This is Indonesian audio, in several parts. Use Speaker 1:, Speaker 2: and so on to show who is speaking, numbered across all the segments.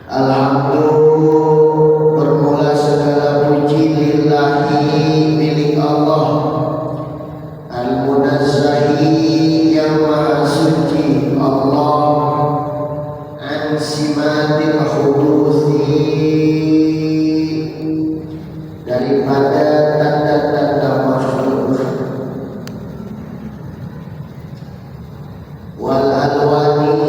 Speaker 1: Alhamdulillah bermula sifatil hudusi, daripada tanda-tanda makhluk, wal alwani,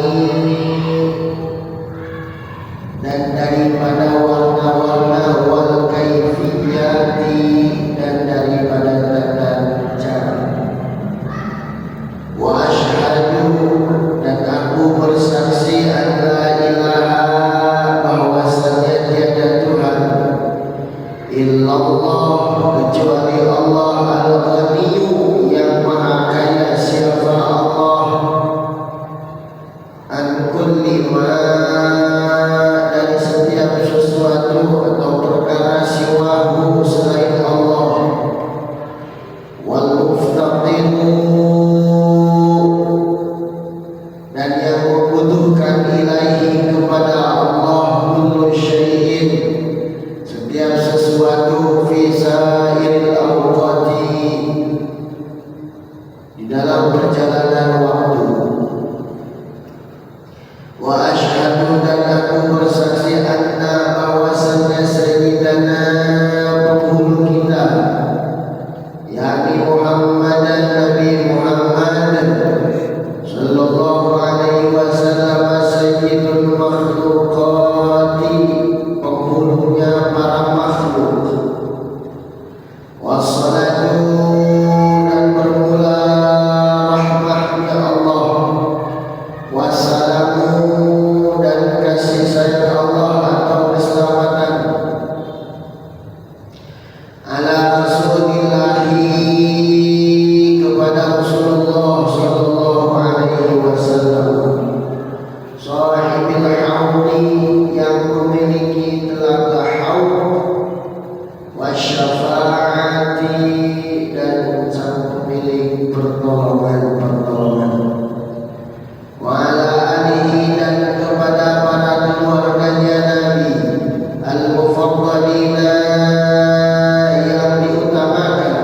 Speaker 1: dan daripada warna-warna, wal kaifiyati, dan daripada tata cara. Wa asyhadu, dan aku bersaksi an la ilaha, bahwasanya tiada Tuhan illallah, kecuali Allah al-Ghaniyyu, yang maha kaya. Siapa Allah? An kulli ma, dari setiap sesuatu atau perkara, siwahu, selain Allah. Wal muftaqiru, dan yang membutuhkan ilaihi, kepada Allah, kullu syai'in, setiap sesuatu, fi sairil awqati, di dalam perjalanan waktu. Wa asyhadu, dan aku bersaksi anna, bahwasanya sayyidana, penghulu kita, yakni Muhammadan, Nabi Muhammad sallallahu alaihi wasallam, sayyidul makhluqati, penghulunya para makhluk. Wassalatu, dan bermula rahmatnya Allah. Wassalamu, dan kasih sayang Allah atau keselamatan, ala rasulillahi, kepada Rasulullah sallallahu alaihi wasallam, sahibil haudi, yang memiliki telaga haud, wasyafaati, dan sang pemilik pertolongan-pertolongan, wa ala alihi, dan kepada para keluarganya Nabi, al-mufaddalina, yang diutamakan,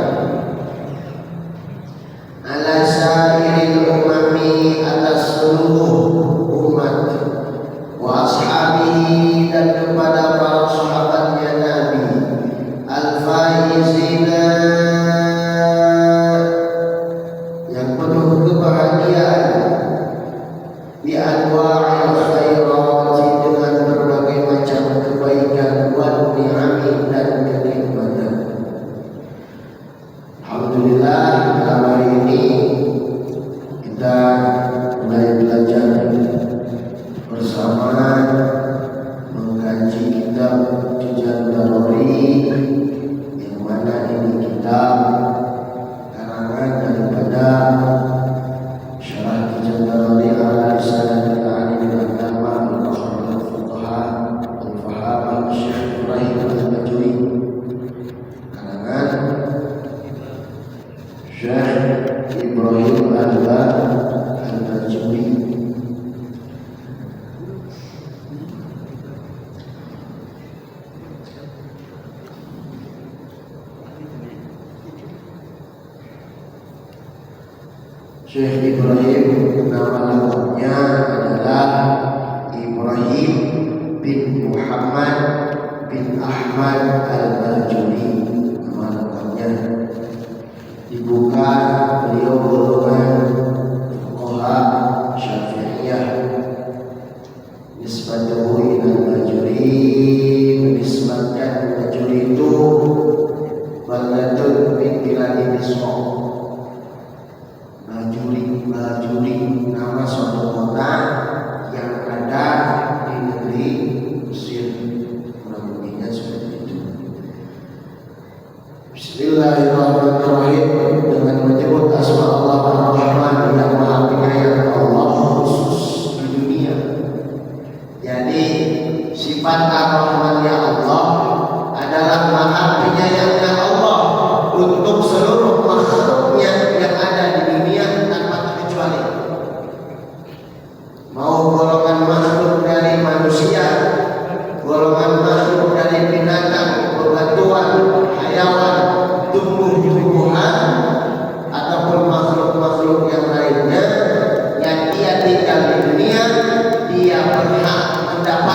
Speaker 1: ala sairil umami, atas seluruh umat, wa ashabihi, dan kepada para sahabatnya Nabi, al-faizina, yang penuh kebahagiaan, bi anwa'il khairati, dengan berbagai macam kebaikan, wa ni'ami, dan kenikmatan. Alhamdulillah, dalam hari ini kita mulai belajar bersama mengkaji kitab Tijal Daruri, yang mana ini kitab karangan daripada Syarah Tijal Daruri ala Risalatil Alim al-Allama al-Fakhr al-Fuqaha al-Faham Syekh Ibrahim al-Bajuri, karangan Syekh Ibrahim al-Bajuri. Syekh Ibrahim, nama lengkapnya adalah Ibrahim bin Muhammad bin Ahmad al-Bajuri. Nama lengkapnya. Dibuka beliau golongan fuqaha Syafi'iyah, nisbatuhu ilal Bajuri, menisbatkan Bajuri itu baladun min biladi Misr. Bajuri nama suatu kota yang ada di negeri Mesir, kurang lebihnya seperti itu. Bismillahirrahmanirrahim, dengan menyebut asma Allah ar-Rahman, yang maha penyayang. Allah khusus di dunia, jadi sifat ar-Rahman ya Allah adalah maha penyayangnya Allah untuk seluruh makhluknya yang ada di dunia tanpa terkecuali. Mau golongan makhluk dari manusia, golongan makhluk dari binatang, bebatuan, hayawan, tumbuh-tumbuhan, ataupun makhluk-makhluk yang lainnya yang dia tinggal di dunia, dia berhak mendapat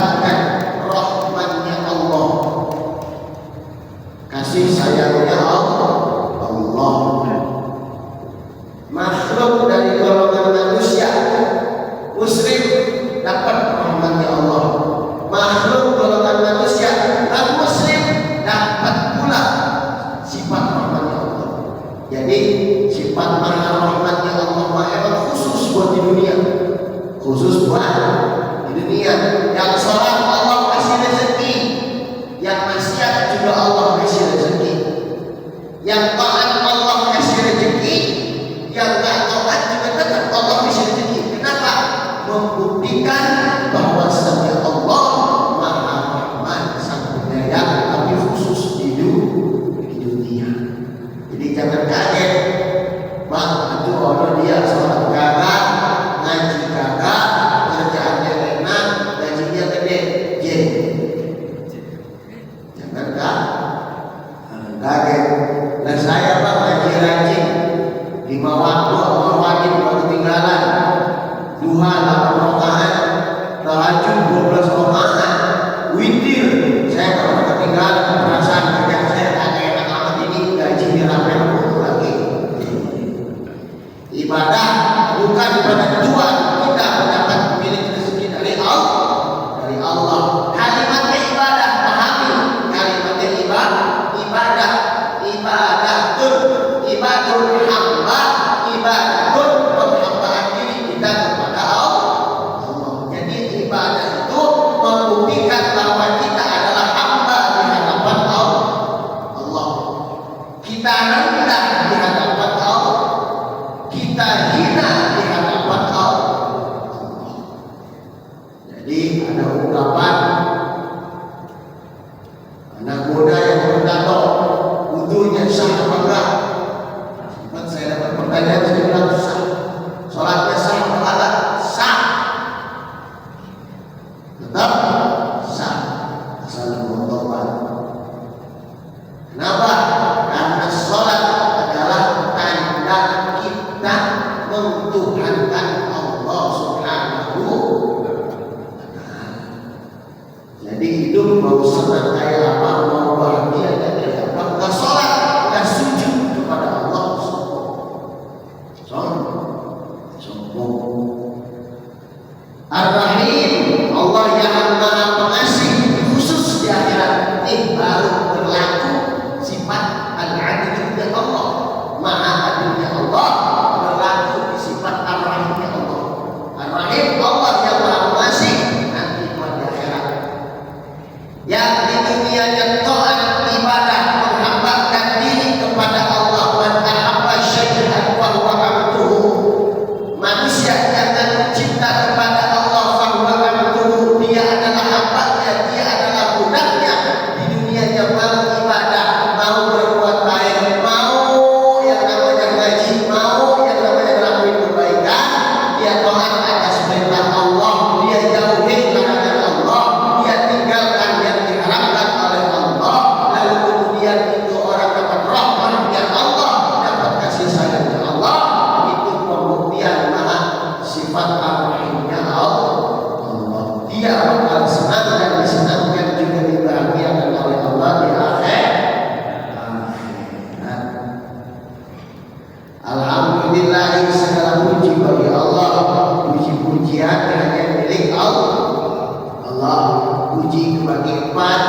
Speaker 1: bersolawat. Anak muda yang bertato, wudunya sah apa enggak? Sempat saya dapat pertanyaan, saya bilang sah. Sholatnya sah apa enggak? Sah. Tetap sah. Asal bertobat. Kenapa? Karena sholat adalah tanda kita mentuhankan Allah Subhanahu wa Ta'ala. Jadi hidup mau senang kayak apa, mau bahagia kayak apa, nggak sholat, nggak sujud kepada Allah, sombong. Ar-Rahim, Allah yang Maha Pengasih, khusus di akhirat. Ini baru berlaku sifat al-adilnya Allah, Maha Adilnya Allah berlaku di sifat Ar-Rahimnya Allah. Ar-Rahim, Allah yang Maha Pengasih, nanti di akhirat. Yang di dunia yang taat ibadah menghambakan diri kepada Allah, man ahabba syai'an wa huwa abduhu. Manusia jangan mencinta kepada Allah fa huwa abduhu, dia adalah hambanya, dia adalah budaknya. Di dunianya mau ibadah, mau berbuat baik, mau yang namanya ngaji, mau yang namanya melakukan kebaikan, dia taat atas perintah Allah, dia jauhi larangan Allah, dia tinggalkan yang diharamkan oleh Allah, lalu kemudian itu orang dapat rahmatnya Allah, dapat kasih sayangnya Allah. Itu pembuktian maha sifat ar-rahimnya Allah. Dia bakal senang dan disenangkan juga dibahagiakan oleh Allah di akhirat. Alhamdulillah, segala puji bagi Allah. Puji-pujian hanya milik Allah. Puji kebagi empat.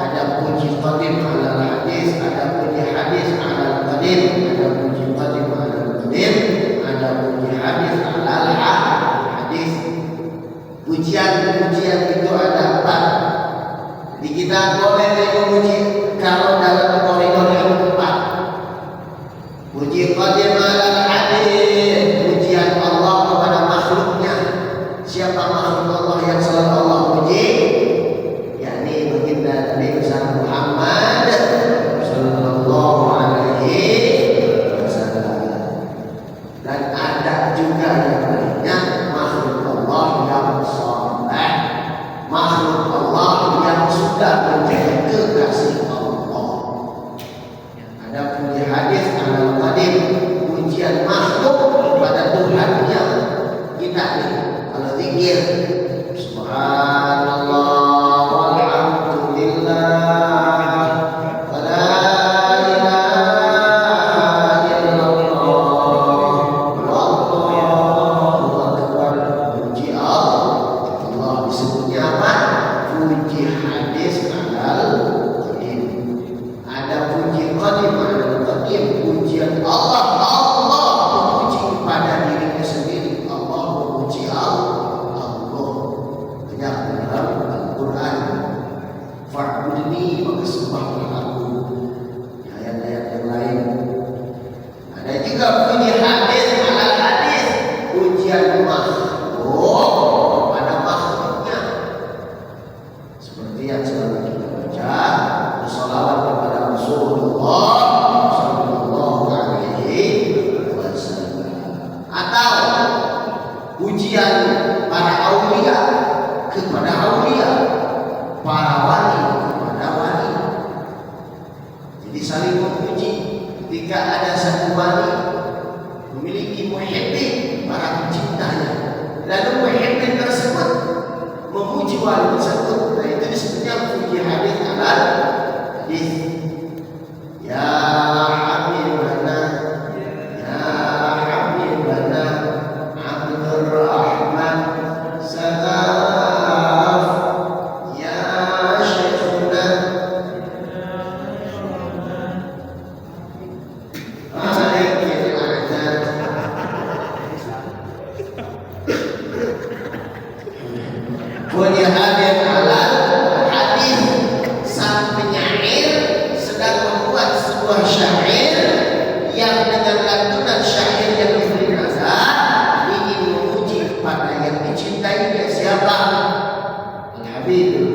Speaker 1: Ada puji qadim ala hadis, ada puji hadis ala qadim, ada puji qadim ala qadim, ada puji hadis ala hadis. Pujian-pujian itu ada empat. Jadi kita boleh memuji kalau dalam koridor yang tepat. Puji qadim ala hadis, pujian Allah kepada makhluknya. Siapa makhluk Allah yang selalu Allah puji? Yakni baginda Nabi Muhammad sallallahu alaihi wasallam. Dan ada juga yang lainnya, makhluk Allah yang saleh, makhluk Allah yang sudah menjadi kekasih Allah. Ada puji hadis ala qadim, pujian makhluk kepada Tuhannya. Kita nih kalau zikir subhanallah walhamdulillah wala ilaha illallah wallahu akbar. Puji Allah disebutnya apa? Puji hadis alal qadim. Ada puji qadim alal qadim, pujian Allah memuji kepada dirinya sendiri. Allah memuji Allah. Banyak dalam Al-Quran. Fa'budni maka sembahlah aku. Ayat-ayat yang lain. Ada juga puji hadis alal hadis, pujian makhluk pada makhluknya. Seperti yang selalu kita baca, bersolawat kepada Rasulullah sallallahu alaihi wasallam. Atau pujian para aulia kepada aulia, para wali kepada wali. Jadi saling memuji. Ketika ada satu wali memiliki muhibbin, para pencintanya, lalu muhibbin tersebut memuji wali tersebut, nah itu disebutnya puji hadis alal hadis. Ya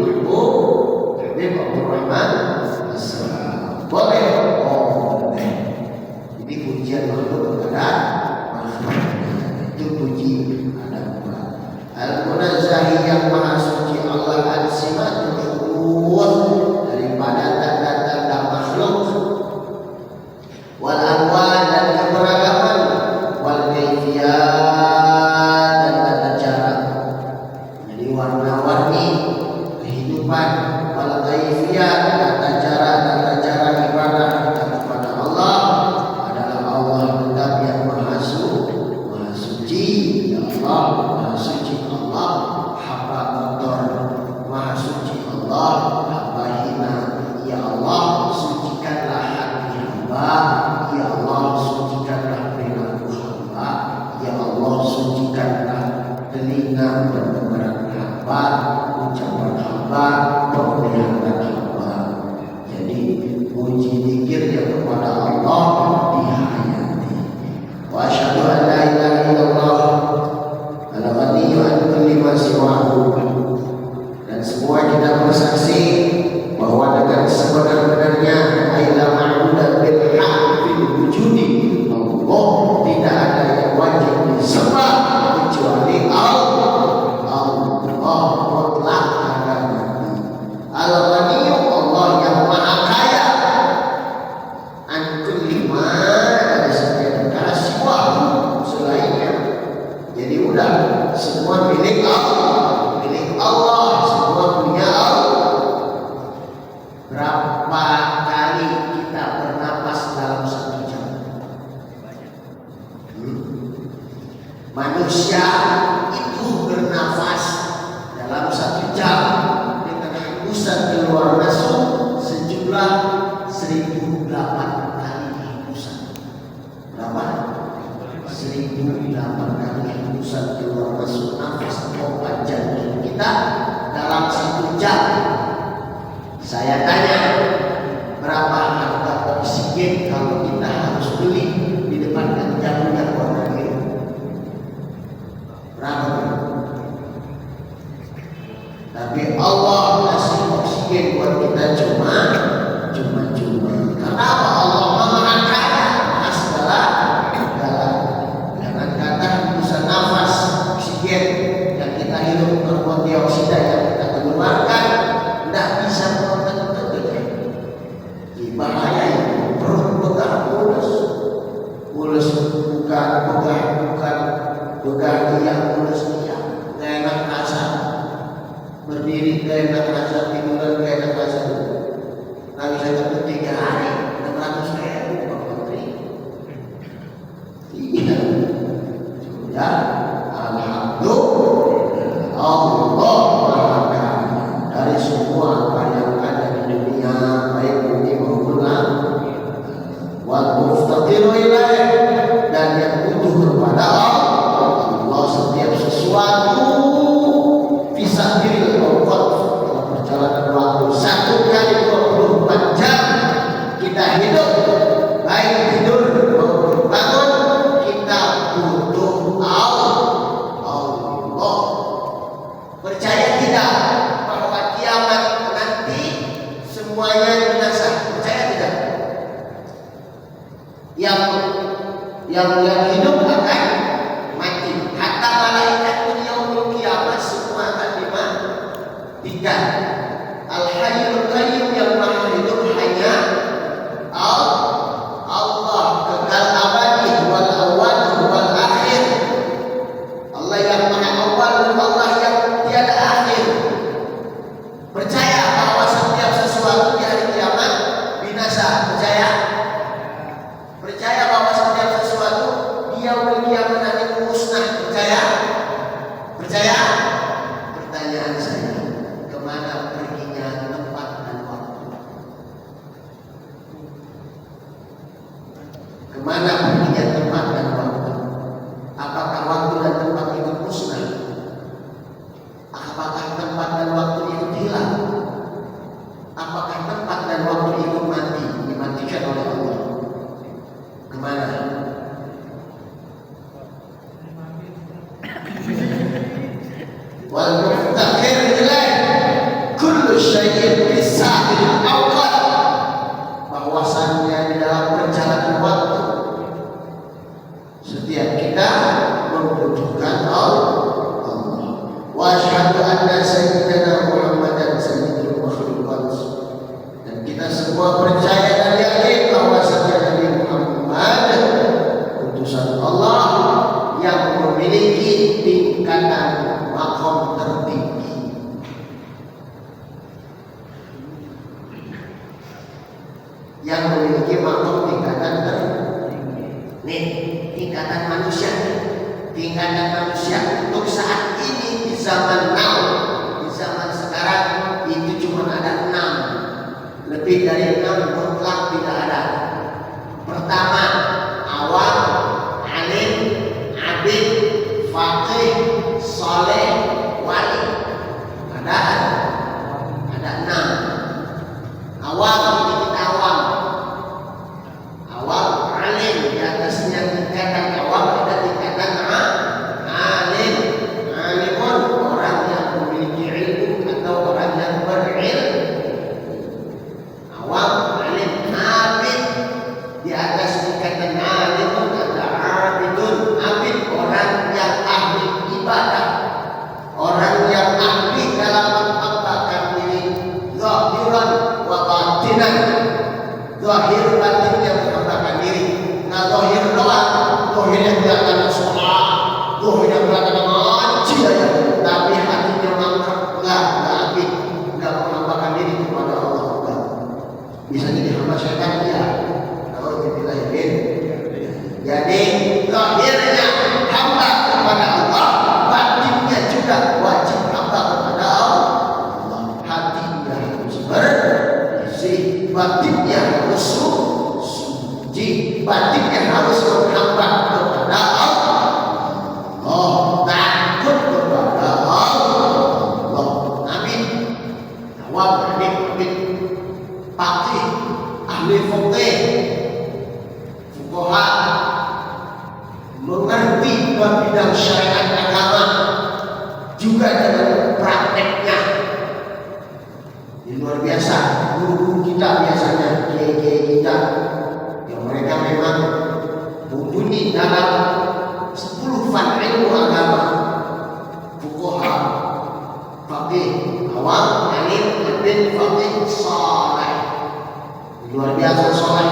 Speaker 1: Mahbub Habib Abdul Rahman As-Salam. Boleh? Oh, boleh. Ini pujian makhluk kepada makhluk. Itu puji ada Al-Munazzahi yang maha suci Allah Al-Simatul Khubuth daripada tanda-tanda makhluk, wal anwa dan keberagaman, wal kaifiyat dan tata cara. Jadi warna-warni kehidupan, wal kaifiyat tata cara ibadah kita kepada Allah adalah Allah tetap yang maha suci. Ya Allah, maha suci Allah, hamba kotor, maha suci Allah, hamba hina. Ya Allah, sucikanlah hati hamba. Ya Allah, sucikanlah perilaku hamba. Ya Allah, sucikanlah telinga pendengaran hamba, ucapan hamba, pemeliharaan hamba. Jadi puji zikirnya kepada Allah dihayati. Wa asyhadu an la ilaha illallah al-ghaniyyu an kulli ma siwahu. Dan semua kita bersaksi bahwa dengan sebenar-benarnya la ma'budu bil haqqi fil wujudi, Allah tidak ada yang wajib disembah kecuali Allah. Allah mutlak agama. Al-Ghaniyyu, Allah yang maha kaya, an kulli ma, dari setiap kasih selainnya. Jadi udah semua milik Allah, semua punya Allah. Berapa kali kita bernapas dalam satu jam? Manusia itu bernafas dalam satu jam dengan hembusan keluar masuk sejumlah 1008 kali hembusan. Berapa? 1008 kali hembusan keluar masuk nafas pompa jantung kita dalam satu jam. Saya tanya, berapa harga oksigen kalau kita harus beli di depan jam-jam warna biru? Berapa? Tapi Allah kasih oksigen buat kita cuma. Kenapa? Allah maha kaya, maha segala. Jangan kata hembusan nafas oksigen yang kita hirup berbuat dioksida yang kita keluarkan tidak bisa bahaya itu. Perut begah mulus bukan begah dia mulus dia gak enak rasa, berdiri gak enak rasa, tiduran gak enak rasa. Nggak bisa ketemu 3 hari 600.000 Pak Menteri. Iya sudah, alhamdulillah Allah maha kaya dari semua apa yang ada di dunia, baik bumi maupun langit. Wal muftaqiru ilaih, dan yang butuh kepada Allah setiap sesuatu. Bisa diri Allah dalam perjalanan waktu 1 kali 24 jam kita hidup, baik tidur maupun bangun, kita butuh Allah. Percaya tidak bahwa kiamat nanti semuanya binasa? Percaya tidak? Yang hidup akan mati. Hatta malaikat pun yaumul kiamat semua akan dimatikan. Al-Hayyul Qayyum yang maha hidup hanya Allah, kekal abadi, wal awwal wal akhir. Allah yang maha awal, Allah yang tiada akhir. Percaya bahwa setiap sesuatu di hari kiamat binasa? Percaya? Percaya bahwa setiap sesuatu di yaumul kiamat nanti musnah? Percaya? Percaya? Pertanyaan saya, kemana perginya tempat dan waktu? kullu syai'in fi sa'il awqat, bahwasannya di dalam perjalanan waktu setiap kita membutuhkan Allah. Wa asyhadu anna sayyidana Muhammadan sayyidul makhluqat, dan kita semua percaya dan yakin bahwasanya Nabi Muhammad utusan Allah yang memiliki tingkatan maqam tertinggi. Yang memiliki maqam tingkatan tertinggi. Nih, tingkatan manusia. Tingkatan manusia untuk saat ini di zaman now, di zaman sekarang itu cuma ada 6. Lebih dari 6 mutlak tidak ada. Pertama, awam, alim, abid, faqih, saleh, wali. Ada 6. Awam, ini kita awam. Awam, alim, di atasnya tingkatan awam ada tingkatan alim. Alimun, orang yang memiliki ilmu atau orang yang berilmu. Awam, alim, abid, di atas tingkatan alimun ada abidun. Abid, orang yang ahli ibadah, orang yang ahli dalam menghambakan diri, zahiran wa batinan. Zahir batinnya menghambakan diri. Nah, zahir doang, zahir yang kelihatan sholat, zahir yang kelihatan ngaji aja, tapi hatinya mangkrak, enggak abid, enggak menghambakan diri kepada Allah. Enggak. Bisa jadi hamba syaitan, ya. Kalau kita yakin. Jadi zahirnya hamba kepada Allah, batinnya juga wajib hamba kepada Allah. Hatinya harus bersih, batinnya harus suci, batinnya harus menghamba kepada Allah. Takut kepada Allah. Amin. Awam, alim, abid, faqih, ahli fiqih, fuqaha, mengerti bidang syariat agama juga dengan prakteknya. Ini luar biasa. Guru-guru kita biasanya, kiai-kiai kita, yang mereka memang mumpuni dalam 10 fan ilmu agama. Fuqaha, faqih, awam, alim, abid, faqih, saleh. Luar biasa saleh.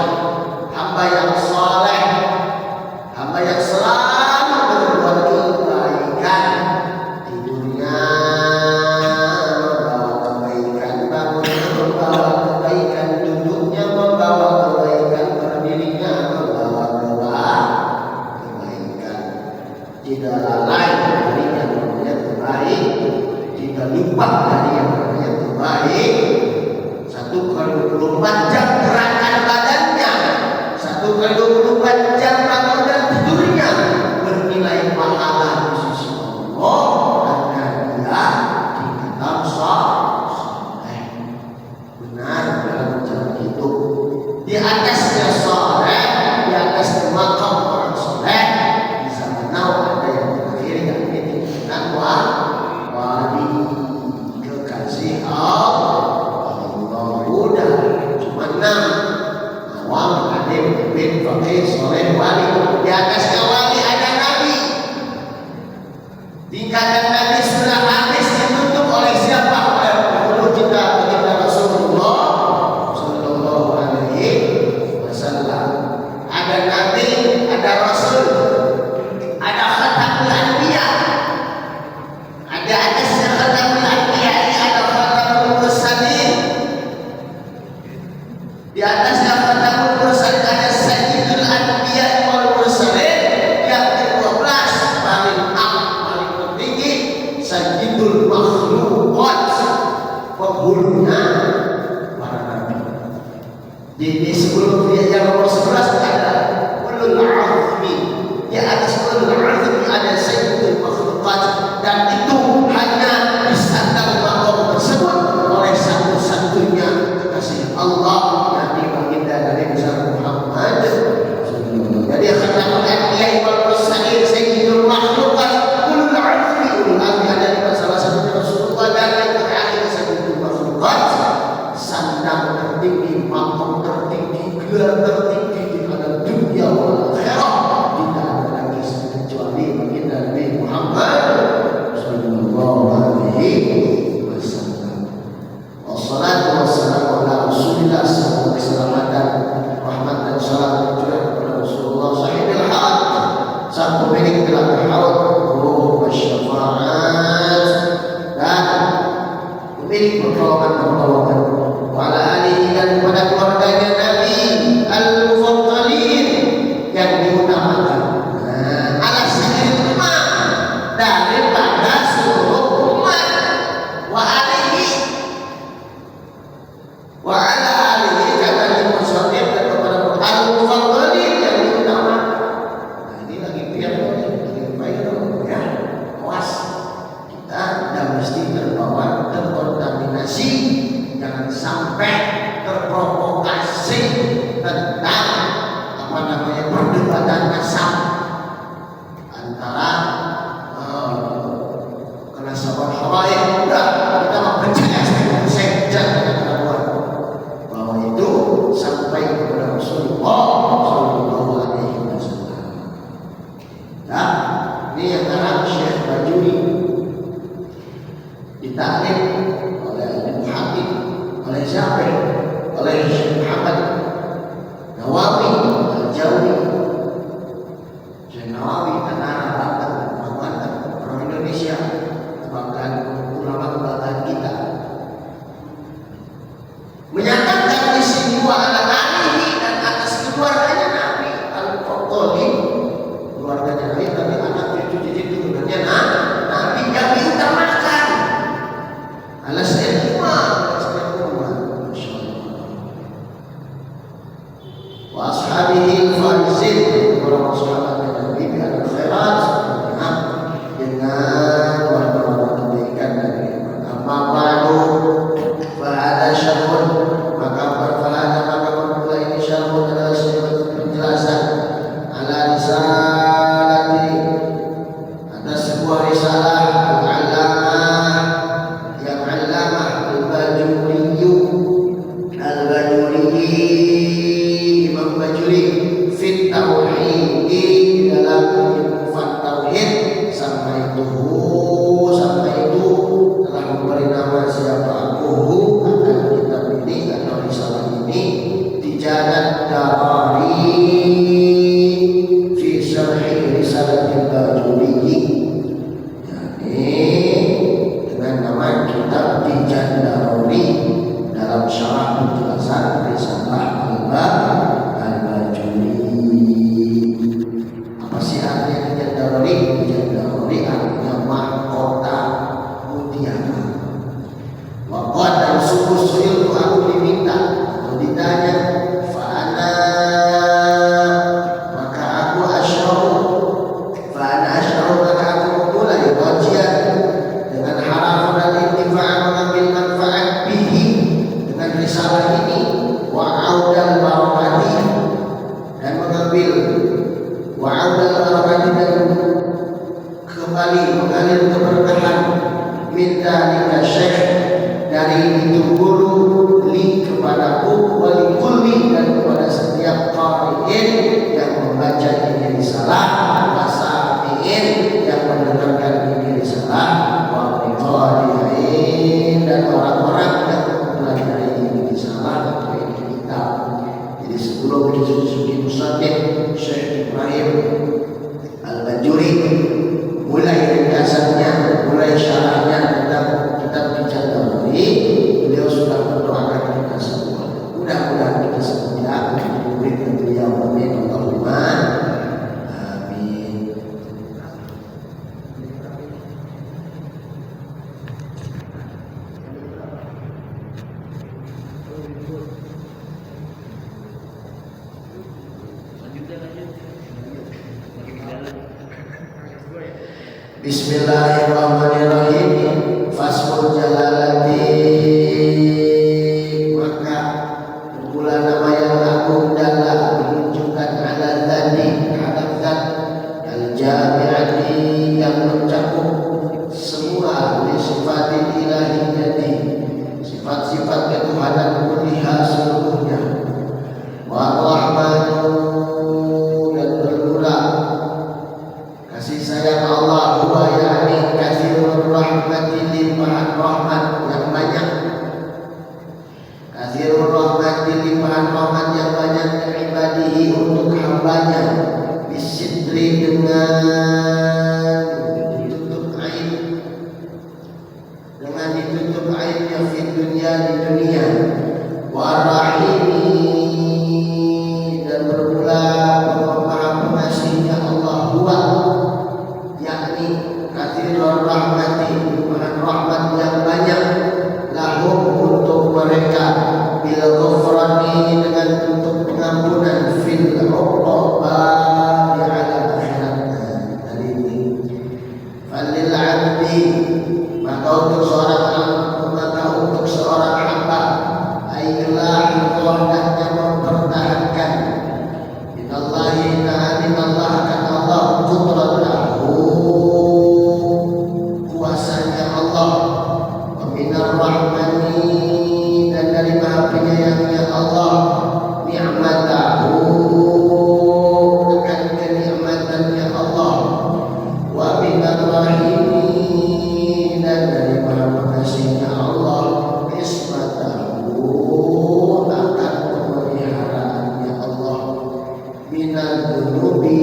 Speaker 1: Hamba yang saleh, hamba yang selalu berbuat kebaikan. Tidurnya membawa kebaikan, bangunnya membawa kebaikan, duduknya membawa kebaikan, berdirinya membawa kebaikan. Tidak lalai dari yang namanya terbaik, tidak lupa dari yang namanya terbaik. 1x24 jam gerakan badannya, 1x24 jam bangun dan tidurnya, bernilai pahala di sisi Allah karena dia dikatakan saleh. Benar dalam jalan hidup. Di atasnya saleh, di atasnya maqam orang saleh. Di zaman now ada yang terakhir yang ini tingkatan wali, kekasih Allah. Udah cuma 6. Awam, alim, abid, faqih, saleh, wali. Di atasnya wali ada nabi. Tingkatan nabi sudah habis ditutup oleh siapa? Oleh penghulu kita, baginda Rasulullah sallallahu alaihi wasallam. Ada nabi, ada rasul, ada khatamul anbiya. Ada atasnya khatamul anbiya, ada khatamul mursalin. Di atasnya khatamul mursalin ada sayyidul anbiya wal mursalin. Yang ke-12 paling paling tertinggi sayyidul makhluqat, penghulunya para nabi. Di sebelum dia yang nomor 11 ada ulul azmi. Di atas ulul azmi ada sayyidul makhluqat, dan itu hanya disandang maqam tersebut oleh satu-satunya kekasih Allah, Nabi baginda Nabi Muhammad. Jadi khatamul anbiya wal mursalin sayyidul makhluqat ulul azmi. Ulul azmi ada di salah satunya Rasulullah, dan yang terakhir sayyidul makhluqat sedang tertinggi, maqam tertinggi, gelar tertinggi di alam dunia wal akhirah. Tidak ada lagi kecuali baginda Nabi Muhammad sallallahu alaihi wasallam. Wassalatu wassalamu ala Rasulillah, semoga keselamatan, rahmat dan salam tercurah kepada Rasulullah sahibul haud, sang pemilik telaga haud, ruh wasyafaat, dan pemilik pertolongan-pertolongan, wa ala alihi, dan kepada keluarganya Nabi al-mufaddalin yang diutamakan ala sayyidil ummah, daripada seluruh umat, wa alihi wa ala alihi, kata al-musannif, dan kepada al-mufaddalin yang diutamakan. Nah, ini lagi viral ya, awas kita tidak mesti terbawa terkontaminasi, jangan sampai terprovokasi tentang apa namanya perdebatan nasab antara kenasaban hawaii. Udah, kita percaya saja bahwa itu sampai kepada Rasulullah sallallahu alaihi wasallam. Nah, ini yang sekarang Syekh Bajuri ditaklim oleh Al-Muhammad, oleh siapa? Oleh Syekh Muhammad Nawawi Al-Jawi. Syekh Nawawi anak Banten, orang Indonesia, bahkan ulama kebanggaan kita, menyatakan isi dua anak Nabi dan atas keluarganya Nabi al-Faddali, keluarganya Nabi, tapi anak cucu-cucu turunannya Nabi yang diutamakan. Alas ilmu wa ashabihi al-faizin, para sahabat Nabi al khairat, dengan warna-warna kebaikan dan nikmat. Amma ba'du, fa hada syarhun, maka bermula ini syarhun adalah sebuah penjelasan ala risalati, atas sebuah risalah al-allamah, yang allamah al-Bajuri, Imam Bajuri fit tauhid, dalam ilmu tauhid, sampai itu telah memberi nama siapa aku akan kitab ini atau risalah ini, Tijanat Darari fi syarhi risalatil Bajuri, dengan nama kitab Tijan Darari dalam syarah penjelasan risalah Al-Bajuri. Apa sih artinya Tijan Darari? Tijan Darari artinya mahkota mutiara. Waqad dan suil aku diminta atau ditanya, fa'ana, maka aku asy'aru, maka aku memulai kajian dengan harap dan intifa', mengambil manfaat bihi, dengan risalah ini, wa audal barakati, dan mengambil wa audal barakati, dan kembali mengalir keberkahan, minta nikah syekh, dari itu guru, li kepadaku, wali kulli, dan kepada setiap qari'in yang membaca ini risalah, wasami'in yang mendengarkan ini risalah, wa qari'in, dan orang-orang yang mempelajari ini risalah atau ini kitab. Jadi sebelum disusuki musannif Syekh Ibrahim Al-Bajuri mulai ringkasannya, mulai syarahnya tentang kitab Tijan Darari, beliau sudah mendoakan kita semua. Mudah-mudahan kita semua diberikan beliau, amin Allahumma amin. Bismillahirrahmanirrahim. Fasmul Jalalati, maka bermula nama yang agung dalam menunjukkan ala dzati, hadap zat, al-jami'ati, yang mencakup semua sifat ilahi, jadi sifat-sifat sifat ketuhanan kuliah seluruhnya. Wa-Rahmanu, dan bermula kasih sayang Allah huwa yakni katsirur rahmati, limpahan rahmat yang banyak. Katsirur rahmati, limpahan rahmat yang banyak, ibadihi untuk hambanya, bisitri dengan ditutup aib, dengan ditutup aibnya di dunia, warahimi, dan bermula maha pengasihnya Allah huwa yakni katsirur rahmati, limpahan rahmat yang banyak, lahum untuk mereka, bil ghufrani, dengan untuk pengampunan, fil uqba, di alam akhirat. Tadi ini falil abdi, maka untuk seorang hamba ayyulah hendaknya mempertahankan minallahi ta'ala, minallah akan Allah, qudratahu, kuasanya Allah, wa minar rahmani, dan dari maha penyayangnya Allah, ni'matahu, akan kenikmatannya Allah, wa minar rahimi, dan dari maha pengasihnya Allah, ismatahu, akan pemeliharaannya Allah, minal dunubi,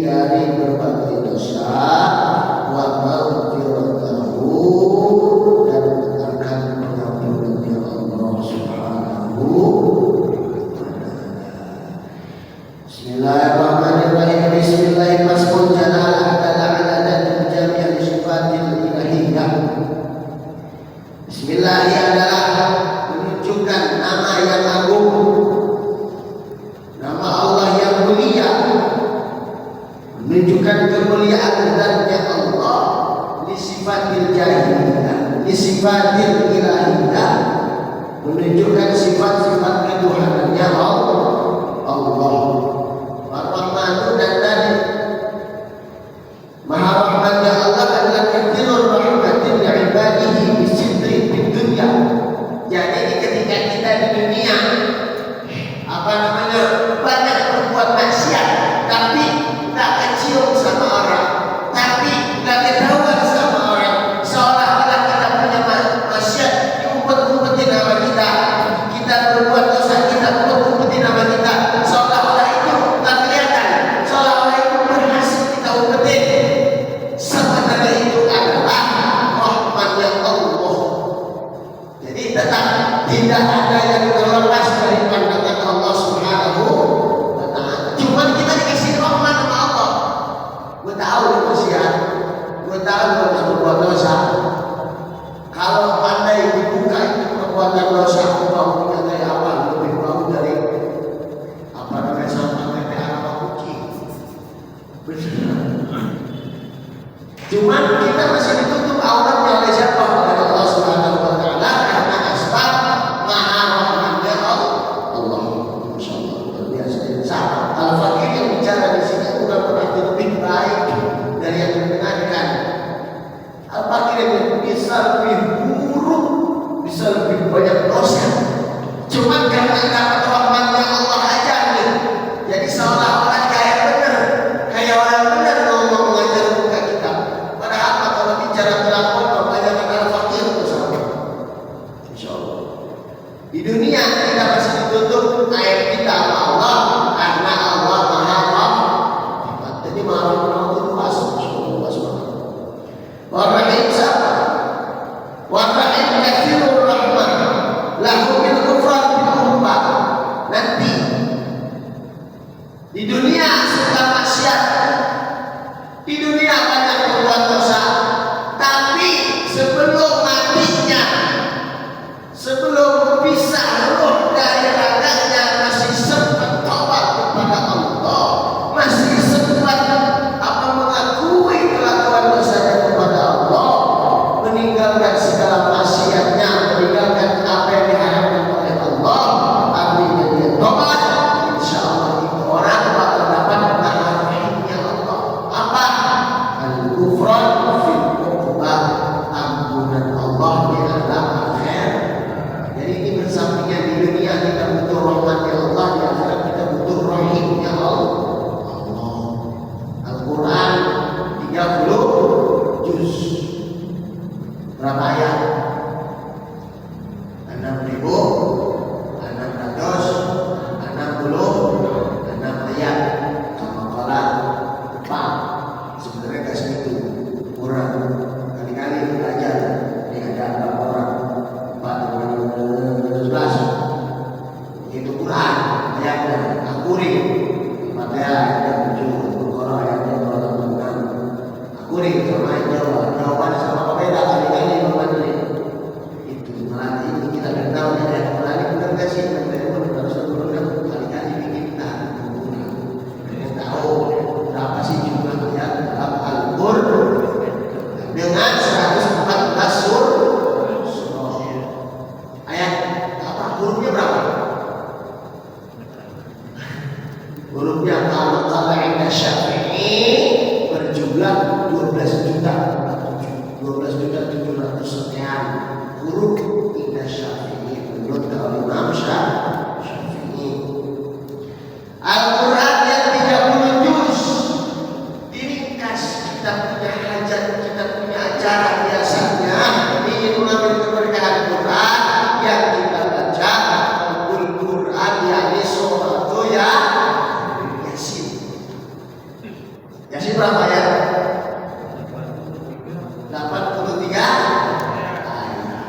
Speaker 1: dari berbagai dosa, wa maghfiratahu, dan akan pengampunannya Allah subhanahu wa ta'ala. Bismillahirrahmanirrahim. Bismillahirrahmanirrahim. Masbun jalalah ala dan jami'al sifatil ilahiyah. Bismillah adalah menunjukkan nama yang agung, nama Allah yang mulia, menunjukkan kemuliaan zatnya Allah, sifatil jahiliyah, sifatil ilahiyah, menunjukkan sifat-sifat ketuhanannya Allah. Ar-Rahmanu, dan tadi maha rahmatnya Allah adalah katsirur rahmatin li ibadihi bisitri fid dunya. Jadi ketika kita di dunia banyak berbuat maksiat, tapi tak kecium sama orang, tapi tak ketahuan sama orang, seolah-olah kita punya maksiat, diumpet-umpetin nama kita, kita berbuat dosa, kita umpet-umpetin nama kita, seolah-olah itu tak kelihatan, seolah-olah itu berhasil kita umpetin. Sebenarnya itu adalah rahmatnya Allah. Jadi tetap tidak ada yang terlepas dari pandangan Allah subhanahu wa ta'ala. Cuman kita dikasih rahmat sama Allah. Gue tahu lu maksiat, gue tahu lu habis berbuat dosa. Kalau pandai dibuka itu perbuatan dosa, baunya dari awal lebih bau dari sampah TPA sama kucing. Cuman kita masih ditutup auratnya oleh siapa? Oleh Allah subhanahu wa ta'ala, karena asbab maha rahmatnya Allah. Masyaallah, luar biasa. Al-Fakir yang bicara di sini bukan berarti lebih baik dari yang mendengarkan. Al-Fakir yang bisa lebih buruk, bisa lebih banyak dosa. Cuman karena dapat rahmatnya Allah aja nih, jadi seolah-olah kayak benar, kayak orang benar ngomong mengajar muka kita. Padahal kalau bicara pelakon banyak Al-Fakir itu sama. Insyaallah. Di dunia kita masih ditutup aib kita sama Allah, karena Allah maha rahmat. Jadi maha rahmat itu luas, Allah subhanahu. Warahim siapa? Warahim katsirur rahmat, lahu bil ghufran bil ummah. Nanti di dunia suka maksiat, di dunia banyak berbuat dosa, tapi sebelum matinya, sebelum bisa roh dari raganya, masih sempat tobat Syafi'i berjumlah 12 juta 700 sekian huruf Indah Syafi'i menurut Imam Syafi'i. Al-Quran yang 30 juz diringkas. Kita punya hajat, kita punya acara biasanya ingin mengambil keberkahan Quran yang kita baca Al-Quran yakni surah Yasin. Yasin berapa ya? 83 ayat.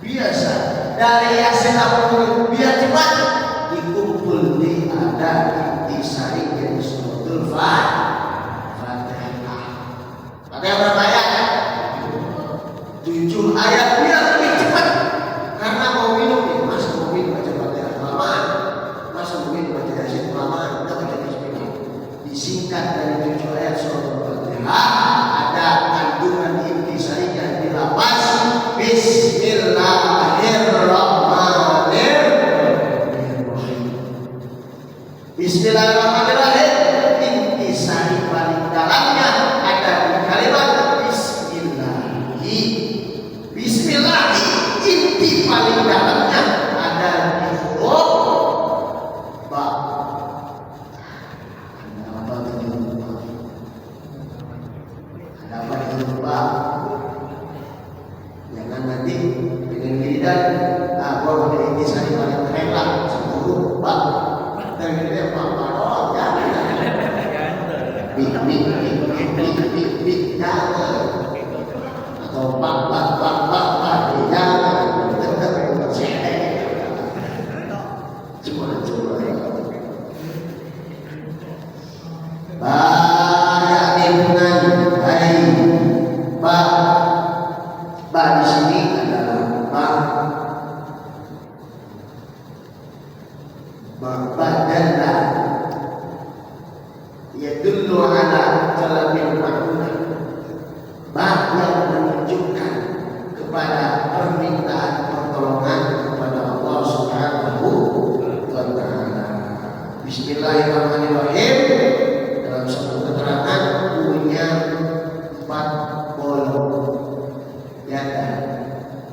Speaker 1: Biasa dari Yasin 80 biar cepat dikumpul di ada intisari yang suratul Fatihah. Fatihah berapa ayat? 7 ayat biar lebih cepat. Karena mau minum nih, masa mau minum baca Fatihah kelamaan, masa mau minum baca Yasin kelamaan, udah baca bismillah. Disingkat dari 7 ayat suratul Fatihah ada kandungan intisari yang dilapas Bismillahirrahmanirrahim. Intisari paling dalamnya ada di kalimat Bismillahi. Bismillahi inti paling dalamnya ada di huruf ba. Ada apa di huruf ba? Ada apa di huruf ba? Jangan nanti dengan lidah gua pakai intisari paling keren lah sama huruf ba. Dan dia apa jangan atau pak jangan coba banyak dengan ba di sini adalah badalla yadullu ala talabil makna, yang menunjukkan kepada permintaan pertolongan kepada Allah Subhanahu wa taala. Bismillahirrahmanirrahim dalam satu keterangan punya 4 bolong. Ya kan?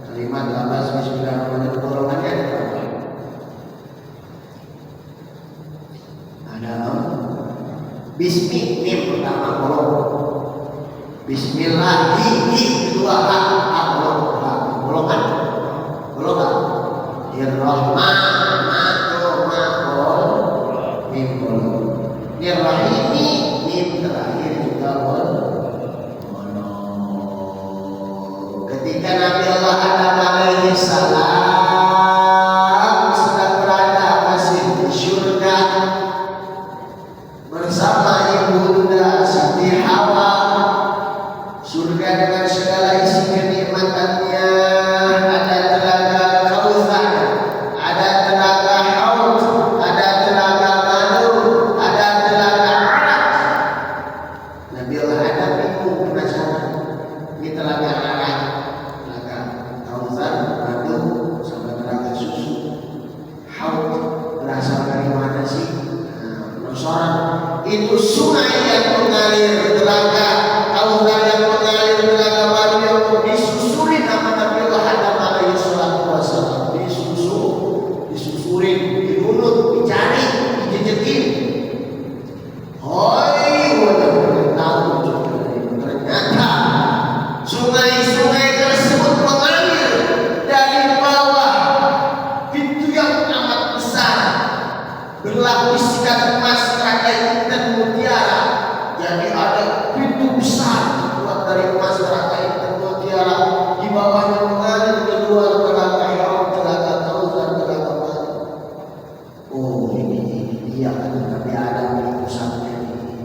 Speaker 1: Kalimat lafaz bismillahirrahmanirrahim bolongannya ada Bismi mim pertama bolong, Bismillah hi kedua ha bolongan Irrahman mim bolong, Irrahimi mim terakhir juga bolong. Ketika Nabi Allah Adam alaihi salam sedang berada masih di surga bersama ibunda Siti Hawa, surga dengan segala isi kenikmatannya, ada telaga Kautsar, ada telaga Haud, ada telaga Manu, ada telaga Arak. Nabi Allah Adam bingung penasaran, ini telaga Arak, telaga Kautsar, Manu, sama telaga susu. Haud berasal dari mana sih? Penasaran. Itu sungai yang mengalir, telaga Kautsar yang mengalir, telaga Manu yang disusurin nama Nabi Allah Adam alaihi salatu wassalam. Disusurin, dirunut, dicari, dijejekin. Ternyata sungai-sungai tersebut mengalir dari bawah pintu yang amat besar, berlapiskan emas, terkait dan mutiara. Jadi ada pintu besar buat dari emas, terkait dan mutiara. Di bawahnya mengalir kedua telaga Haud, telaga Kautsar, telaga Manu. Oh ini dia kan Nabi Adam ini pusatnya.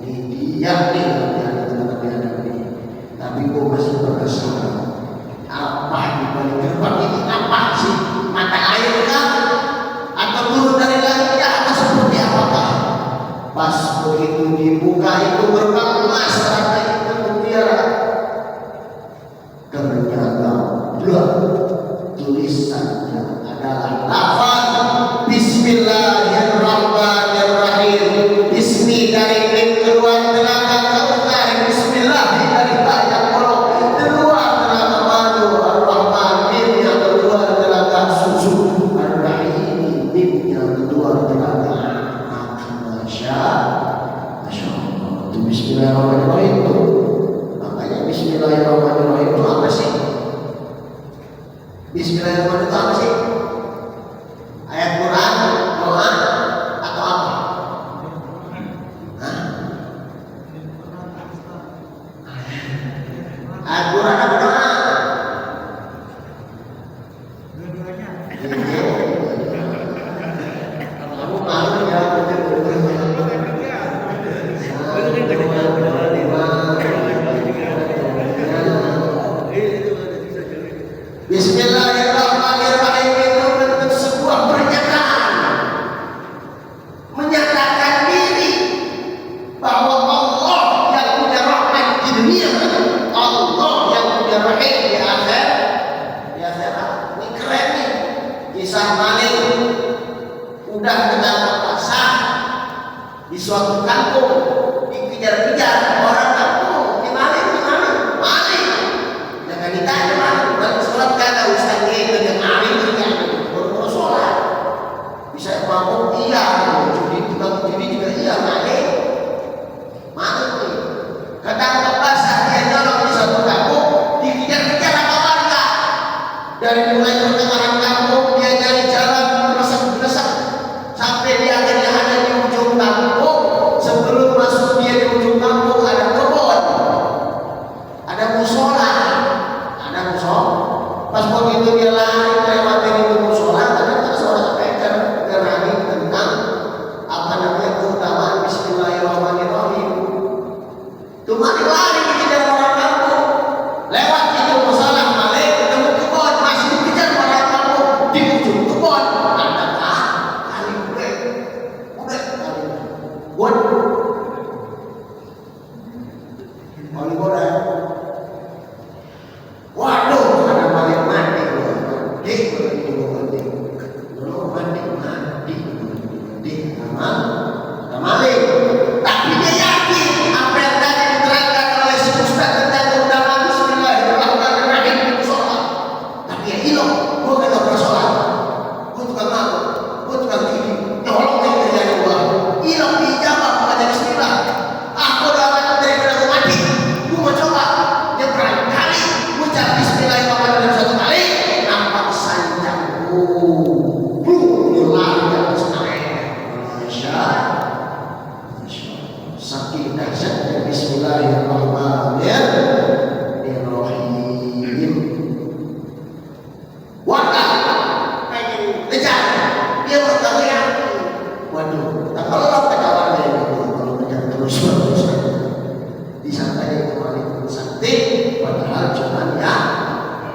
Speaker 1: Ini dia nih Nabi Adam ini. Tapi kok masih penasaran apa di balik gerbang ini? Apa sih? Mata air kah? Atau turun dari langit atau seperti apakah? Pas begitu dibuka itu gerbang emas, terkait dan mutiara. Ternyata tulisannya adalah lafaz Bismillahirrahmanirrahim. Bismi dari kisah maling udah ketangkap basah di suatu kampung, dikejar-kejar orang kampung, maling. Jangan ditanya maling, baru sholat kata ustaz itu yang maling baru sholat. Bisa mabuk iya, tukang judi juga iya, maling nih. Ketangkap basah dia nyolong di suatu kampung, dikejar-kejar sama warga. Dari mulai pertengahan kampung dia cari jalan gelesak sampai dia akhirnya ada di ujung kampung. Sebelum masuk dia di ujung kampung ada kebun, ada musola. Pas begitu dia lari lewatin itu musola, ternyata seorang speaker ngerani tentang keutamaan Bismillahirrahmanirrahim. Cuma lari dikejar orang kampung, lewat itu musola maling ketemu kebun, masih dikejar orang kampung di ujung kebun ada kali udah waduh, ada maling mati maling. Tapi dia yakin apa yang tadi diterangkan oleh si ustaz tentang keutamaan Bismillahirrahmanirrahim itu sholat. Tapi ya iloh, gue gak bersolat, gue tukang mabuk, gue tukang judi, nyolong dari kerjaan gue. Iloh dijawab kepada Bismillah. Aku dapat daripada gue mati, gue mau coba. Dia berkali ucap Bismillahirrahmanirrahim satu kali, nampak sanjangku lari dan saking dahsyatnya Bismillahirrahmanirrahim. Warga pengen kejar, dia berkata, waduh, kalau kejawabannya itu kalau kejar terus disangkanya kembali sakti, padahal cuma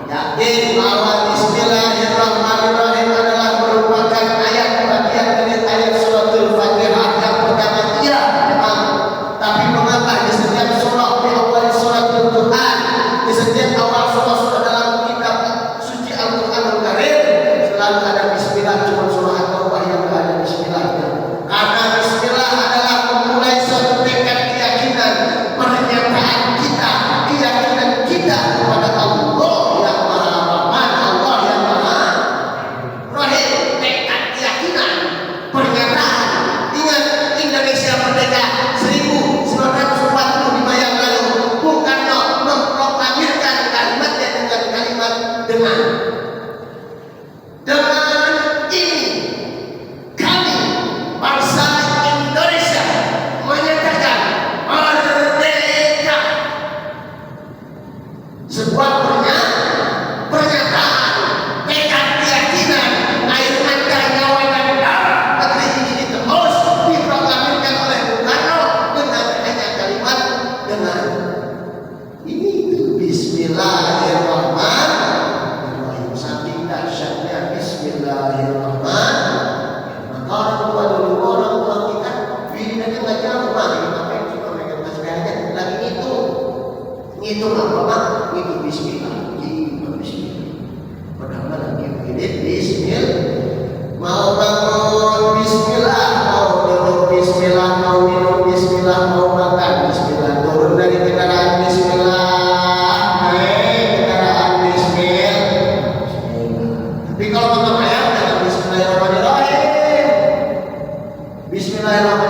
Speaker 1: yakin bahwa Bismillahirrahmanirrahim adalah merupakan ayat bagian dari ayat suratul Fatihah yang pertama iya memang. Tapi mengapa di setiap surah di awal suratul Quran, di setiap awal surah-surah dalam kitab suci Al-Quranul Karim selalu ada Bismillah, cuma surah At-Taubah yang tidak ada Bismillahnya. Karena Bismillah adalah memulai suatu tekad keyakinan, pernyataan kita, keyakinan kita kepada Allah yang Maha Rahman, Allah yang Maha Rahim. Tekad keyakinan, pernyataan. Ingat Indonesia merdeka 1945 yang lalu, Bung Karno memproklamirkan kalimatnya dengan kalimat dengan ini kami bangsa Indonesia menyatakan merdeka. Sebuah pernyataan tekad keyakinan, air mata, nyawa dan darah negeri ini ditembus, diproklamirkan oleh Bung Karno dengan hanya kalimat dengan ini Bismillahirrahmanirrahim. Saking dahsyatnya Bismillahirrahmanirrahim. Maka orang tua dulu, orang tua kita bilinanya nggak jauh, ngapain cuma mereka masuk aja lagi ngitung apa mak? Ngitung Bismillah, Bismillah. Padahal lagi begini Bismillah, mau bangun Bismillah, mau duduk Bismillah, mau minum Bismillah, mau makan Bismillah, turun dari kendaraan Bismillah, naik kendaraan Bismillah. Tapi kalau makan ayam jangan Bismillahirrahmanirrahim. Bismillahirrahmanirrahim.